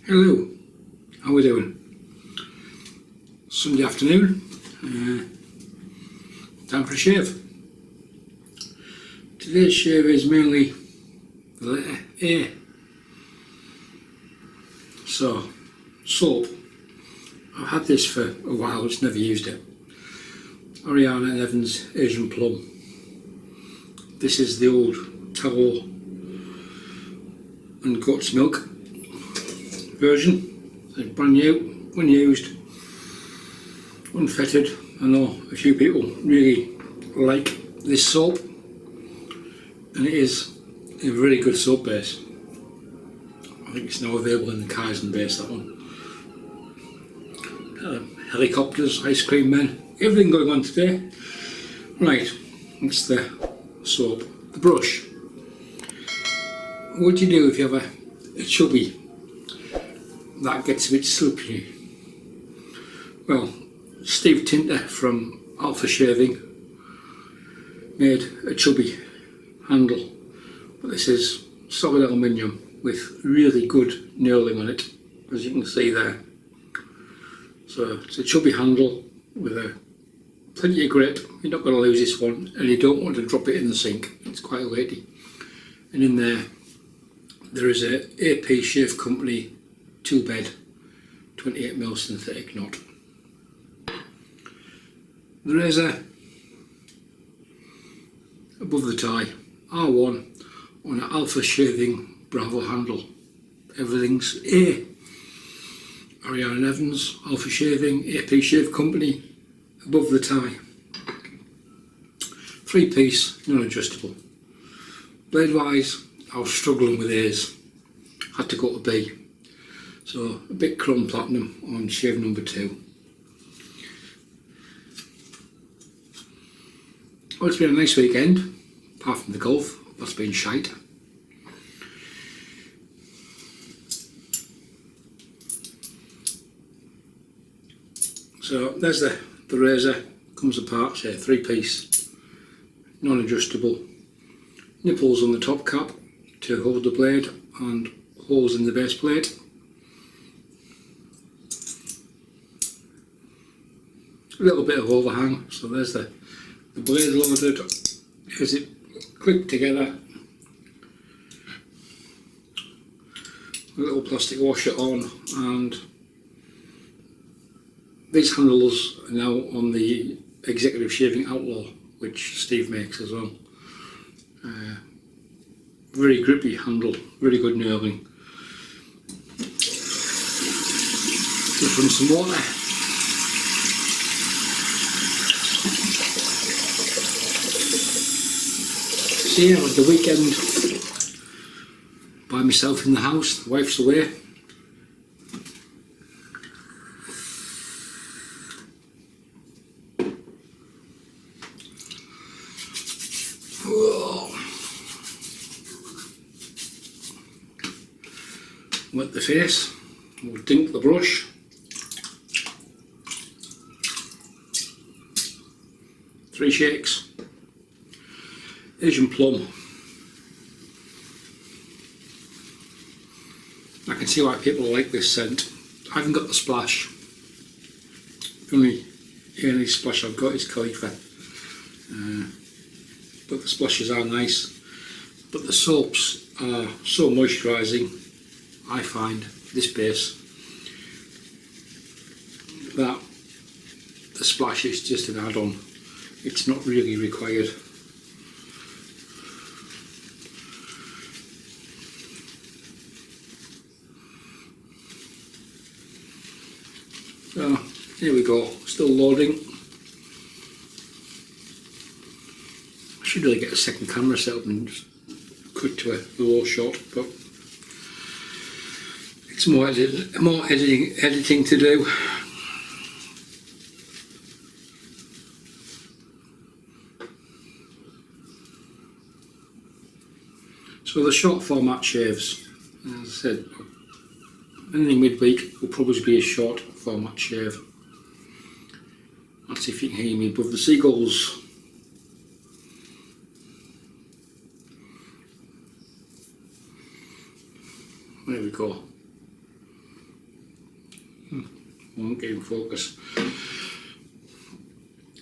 Hello, how are we doing? Sunday afternoon, time for a shave. Today's shave is mainly the letter A. So, soap. I've had this for a while, just never used it. Ariana and Evans Asian Plum. This is the old tallow and goat's milk version. It's brand new, unused, unfettered. I know a few people really like this soap, and it is a very good soap base. I think it's now available in the Kaizen base, that one. Helicopters, ice cream men, everything going on today. Right, it's the soap. The brush. What do you do if you have a chubby that gets a bit slippery? Well, Steve Tinter from Alpha Shaving made a chubby handle, but this is solid aluminium with really good knurling on it, as you can see there. So it's a chubby handle with plenty of grip. You're not going to lose this one, and you don't want to drop it in the sink. It's quite weighty. And in there is a AP Shave Company 2-bed 28mm synthetic knot. The razor above the tie, R1 on an Alpha Shaving Bravo handle. Everything's A. Ariana and Evans, Alpha Shaving, AP Shave Company, above the tie. 3-piece, non-adjustable. Blade wise, I was struggling with A's. Had to go to B. So a bit chrome platinum on shave number 2. Well, it's been a nice weekend, apart from the golf. That's been shite. So there's the razor, comes apart, say 3-piece, non-adjustable. Nipples on the top cap to hold the blade and holes in the base plate. A little bit of overhang, so there's the blade loaded. As it clicked together, a little plastic washer on, and these handles are now on the Executive Shaving Outlaw, which Steve makes as well. Very grippy handle, very good knurling. Give them some water. So yeah, with the weekend by myself in the house, the wife's away. Wet the face, we'll dink the brush. Three shakes. Asian Plum. I can see why people like this scent. I haven't got the splash. The only splash I've got is Khalifa. But the splashes are nice. But the soaps are so moisturising, I find, this base, that the splash is just an add-on. It's not really required. So here we go, still loading. I should really get a second camera set up and just cut to a low shot, but it's more editing to do. So the short format shaves, as I said, anything midweek will probably be a short format shave. Let's see if you can hear me above the seagulls. There we go. won't get in focus.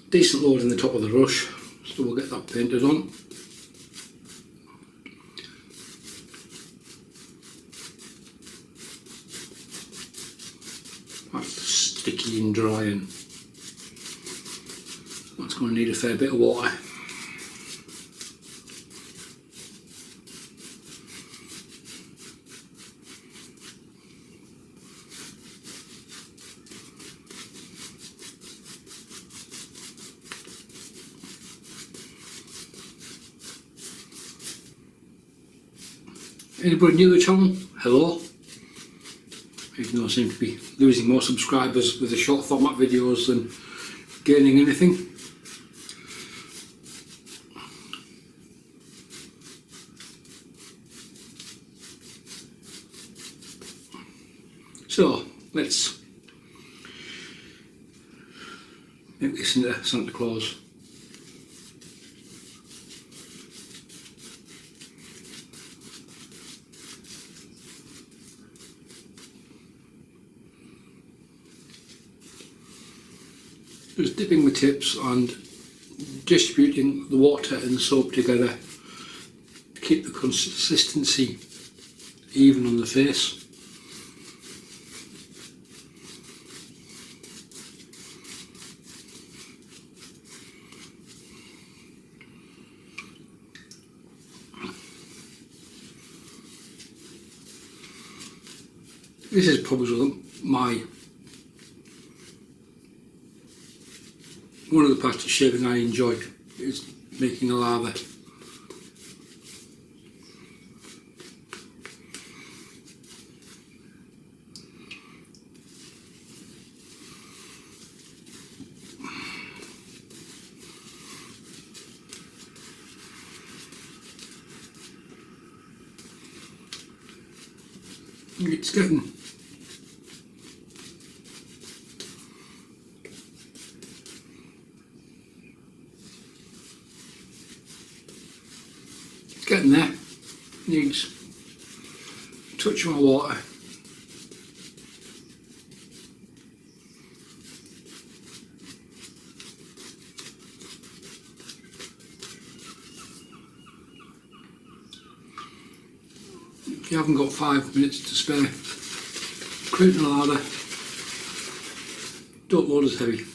Decent load in the top of the brush, so we'll get that painted on. That's sticky and dry, and that's going to need a fair bit of water. Anybody new to the channel? Hello. Even though I seem to be losing more subscribers with the short format videos than gaining anything. So let's make this into Santa Claus. Just dipping my tips and distributing the water and the soap together to keep the consistency even on the face. This is probably one of the parts of shaving I enjoy, is making a lather. It's getting there. Needs a touch more water. If you haven't got 5 minutes to spare, create a lather. Don't load as heavy.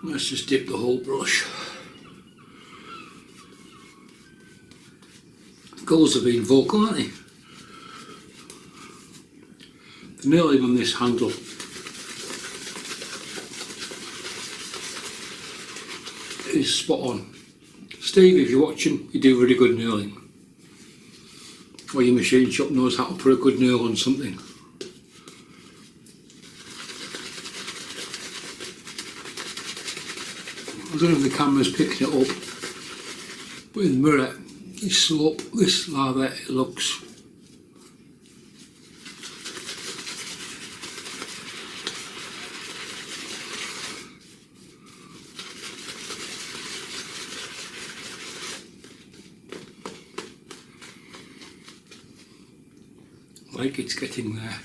Let's just dip the whole brush. The colours have been vocal, aren't they? The nailing on this handle is spot on. Steve, if you're watching, you do really good nailing. Or your machine shop knows how to put a good nail on something. I don't know if the camera's picking it up, but in the mirror, this slope, this lather, it looks like it's getting there.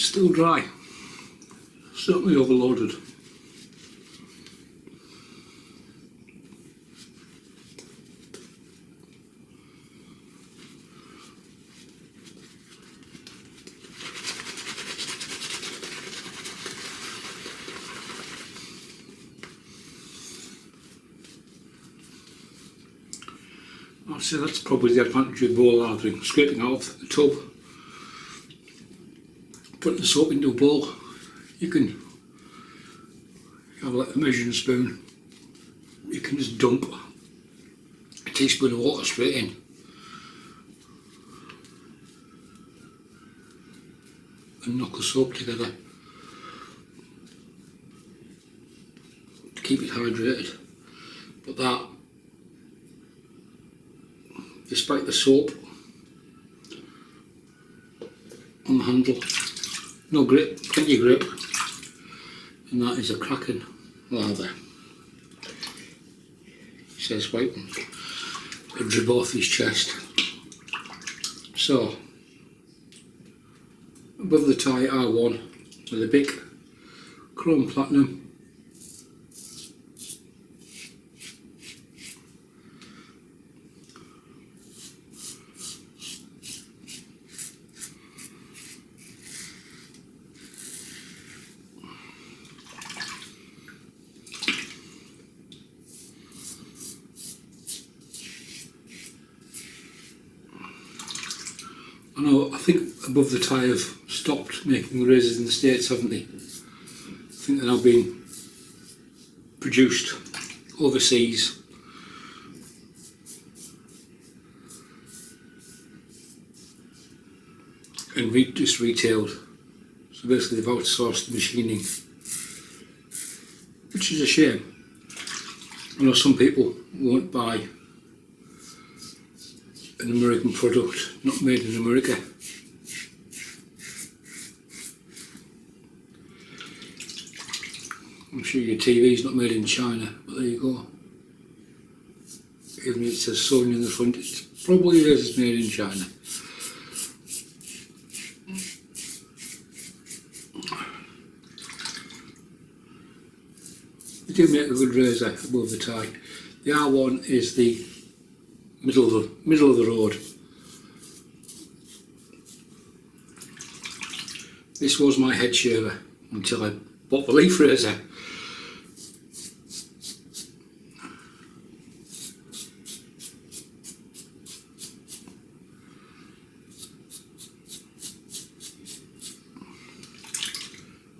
Still dry, certainly overloaded. I'd say that's probably the advantage of bowl lathering, scraping out of the tub, putting the soap into a bowl. You can have like a measuring spoon you can just dump a teaspoon of water straight in. And knock the soap together to keep it hydrated. But that, despite the soap on the handle, no grip, plenty of grip, and that is a cracking lather. He says wiping a drip off his chest. So, above the tie R1 with a big chrome platinum. I think above the tie have stopped making razors in the States, haven't they? I think they're now being produced overseas. And just retailed. So basically they've outsourced the machining, which is a shame. I know some people won't buy an American product not made in America. I'm sure your TV's not made in China, but there you go. Even if it says Sony in the front, it probably is made in China. They do make a good razor above the tie. The R1 is the middle of the road. This was my head shaver until I bought the leaf razor.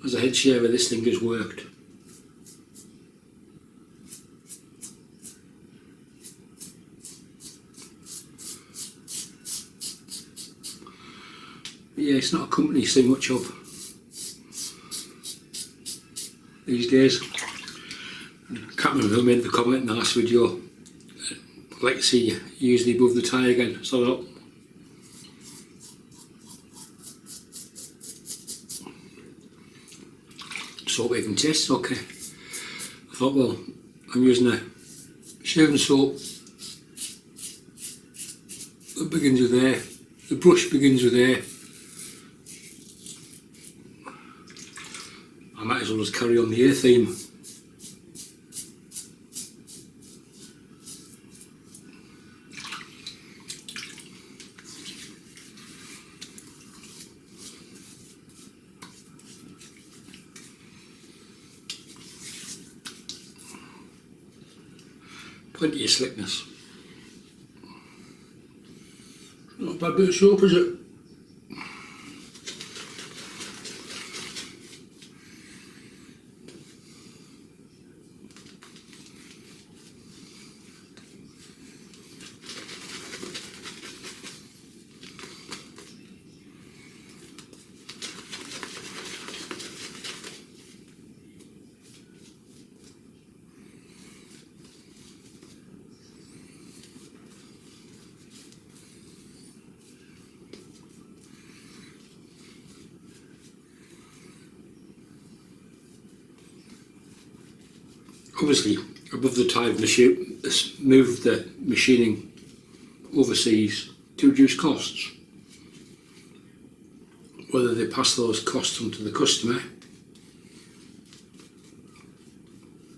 As a head shaver, this thing has worked. Yeah, it's not a company you see much of these days. I can't remember who made the comment in the last video. I'd like to see you use the above the tie again. So soap even tastes okay. I thought, well, I'm using a shaving soap that begins with A. The brush begins with A. I might as well just carry on the A theme. Plenty of slickness. Not a bad bit of soap, is it? Obviously, above the tie machine, moved the machining overseas to reduce costs. Whether they pass those costs on to the customer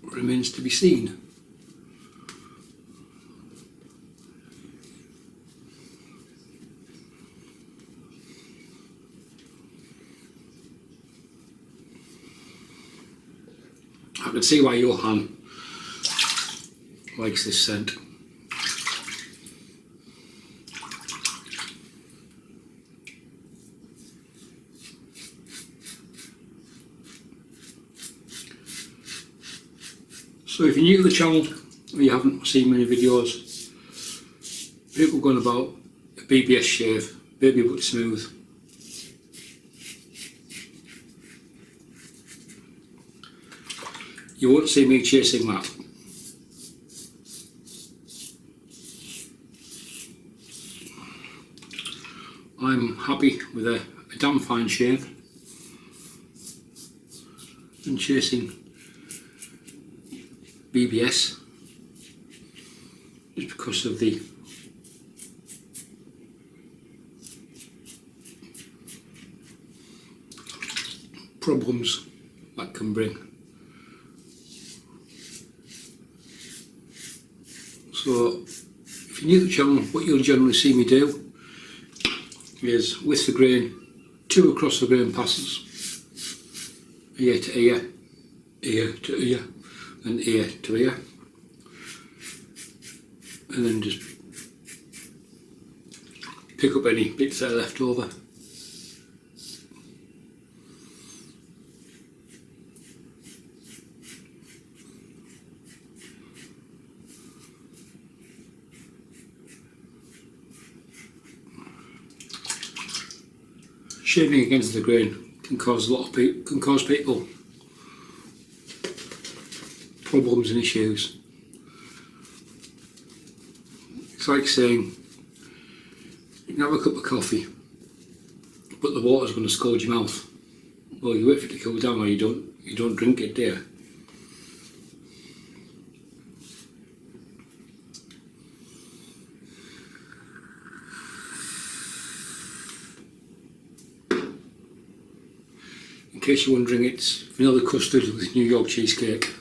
remains to be seen. I can see why Johan likes this scent. So if you're new to the channel, you haven't seen many videos, people going about a BBS shave, baby but smooth. You won't see me chasing that. I'm happy with a damn fine shave and chasing BBS just because of the problems that can bring. So if you're new to the channel, what you'll generally see me do is with the grain, 2 across the grain passes, ear to ear, ear to ear, and ear to ear, and then just pick up any bits that are left over. Shaving against the grain can cause people problems and issues. It's like saying you can have a cup of coffee, but the water's going to scald your mouth. Well, you wait for it to cool down, or you don't drink it, do you? In case you're wondering, it's vanilla custard with New York cheesecake.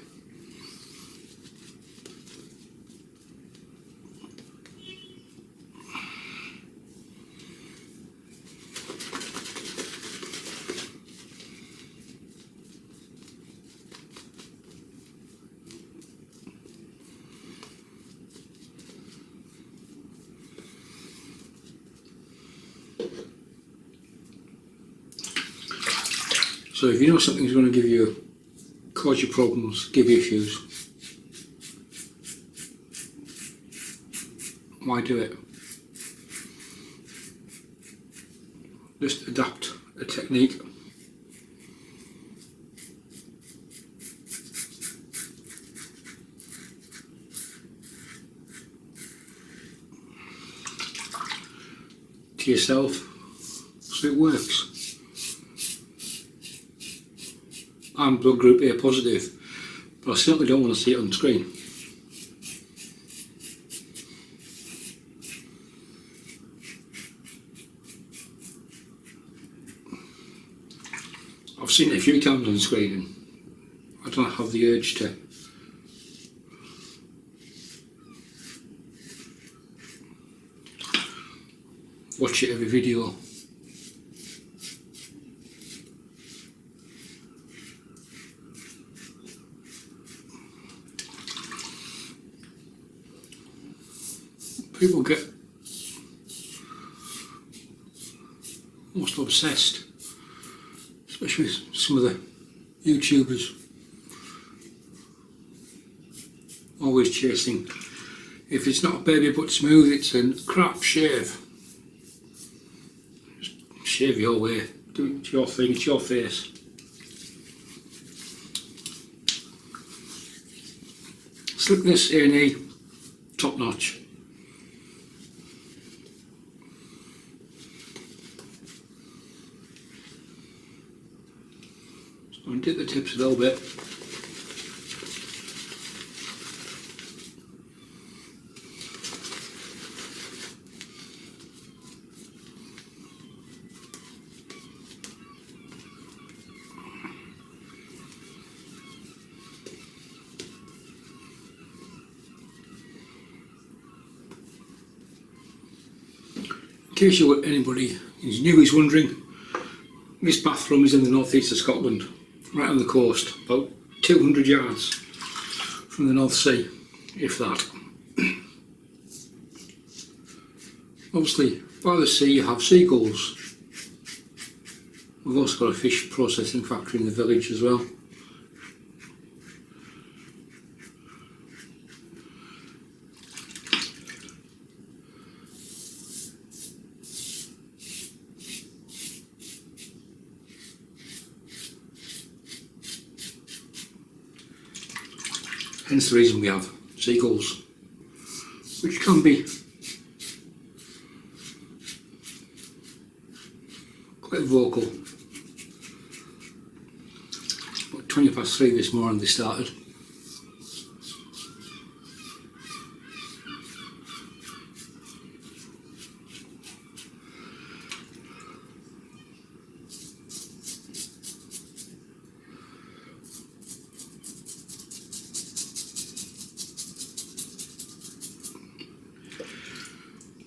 So if you know something's going to cause you problems, give you issues, why do it? Just adapt a technique. To yourself, so it works. I'm blood group A positive, but I certainly don't want to see it on screen. I've seen it a few times on screen and I don't have the urge to watch it every video. People get almost obsessed, especially with some of the YouTubers, always chasing. If it's not a baby butt smooth, it's a crap shave. Just shave your way, do it to your thing, it's your face. Slickness, A&E, top notch. And dip the tips a little bit. In case anybody is new is wondering, this bathroom is in the northeast of Scotland, right on the coast, about 200 yards from the North Sea, if that. Obviously, by the sea you have seagulls. We've also got a fish processing factory in the village as well. Hence the reason we have seagulls, which can be quite vocal. About 3:20 this morning they started.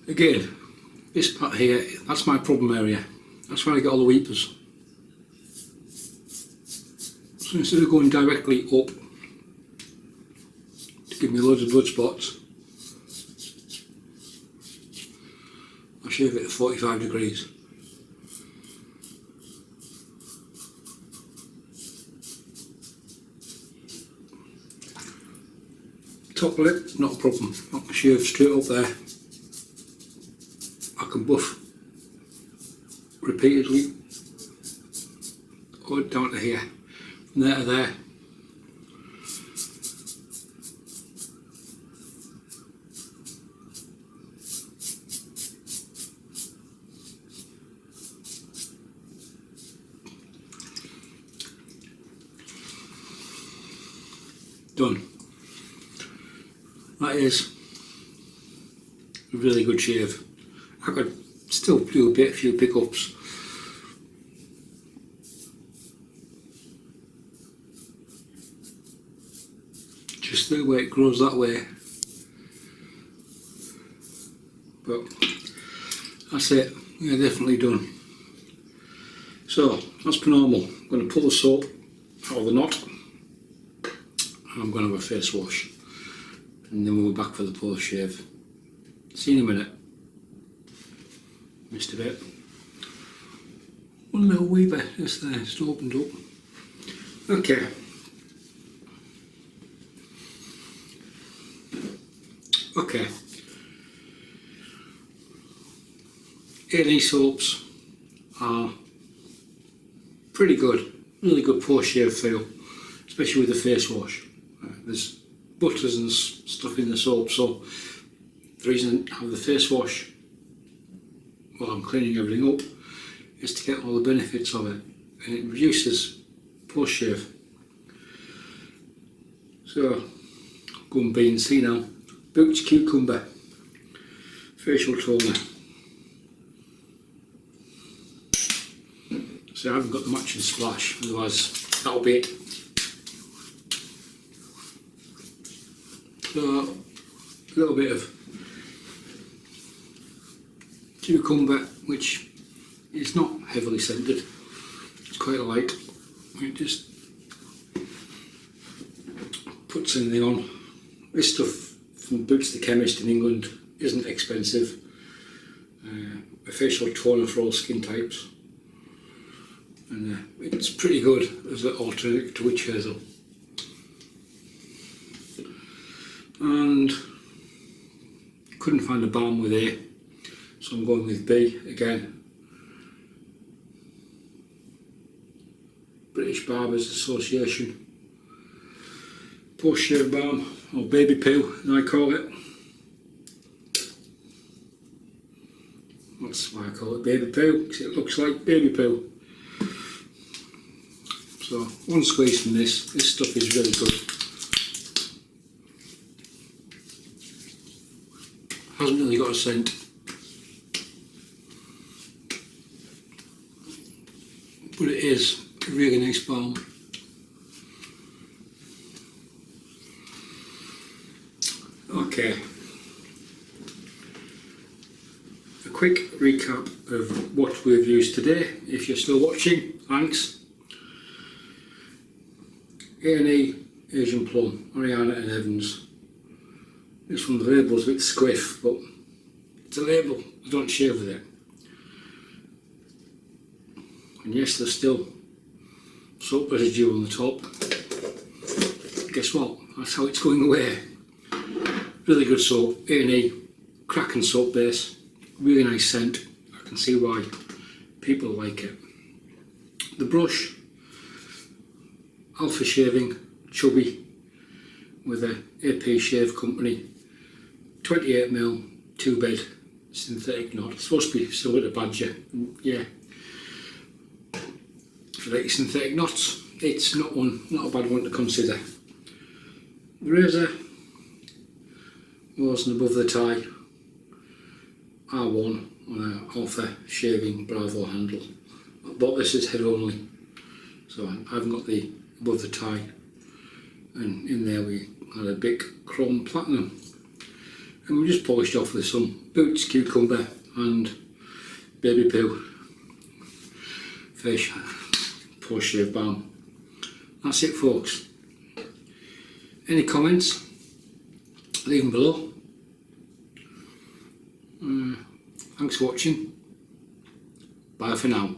Again, this part here, that's my problem area. That's where I get all the weepers. So instead of going directly up to give me loads of blood spots, I shave it at 45 degrees. Top lip, not a problem. I can shave straight up there. I can buff repeatedly, or down to here, from there to there. Done. That is a really good shave. I could still do a few pickups. Just the way it grows that way. But that's it. Yeah, definitely done. So as per normal, I'm going to pull the soap out of the knot. And I'm going to have a face wash, and then we'll be back for the post shave. See you in a minute. Missed a bit. One little wee bit just there, just opened up. Okay. Okay. A&E soaps are pretty good, really good post shave feel, especially with the face wash. There's butters and stuff in the soap, so the reason I have the face wash while I'm cleaning everything up is to get all the benefits of it, and it reduces post shave. So go and B and C now. Booked cucumber facial toner. So I haven't got the matching splash, otherwise that'll be it. So a little bit of cucumber, which is not heavily scented, it's quite light. It just puts anything on. This stuff from Boots the Chemist in England isn't expensive. A facial toner for all skin types, and it's pretty good as an alternative to witch hazel. And couldn't find a balm with A, so I'm going with B again. British Barbers Association post shave balm, or baby poo as I call it. That's why I call it baby poo, because it looks like baby poo. So one squeeze from this stuff is really good. Hasn't really got a scent. But it is a really nice balm. Okay. A quick recap of what we've used today. If you're still watching, thanks. A&E, Asian Plum, Ariana and Evans. This one, the label's a bit squiff, but it's a label, I don't shave with it. And yes, there's still soap residue on the top. Guess what? That's how it's going away. Really good soap, A&E, cracking soap base, really nice scent. I can see why people like it. The brush, Alpha Shaving Chubby, with a AP Shave Company 28mm 2-bed synthetic knot. It's supposed to be similar to Badger. Yeah, if you like synthetic knots, it's not a bad one to consider. The razor wasn't above the tie. R1 on a Alpha Shaving Bravo handle. But this is head only, so I haven't got the above the tie. And in there we had a big chrome platinum, and we just polished off with some Boots Cucumber and Baby Poo face post shave balm. That's it, folks. Any comments? Leave them below. Thanks for watching. Bye for now.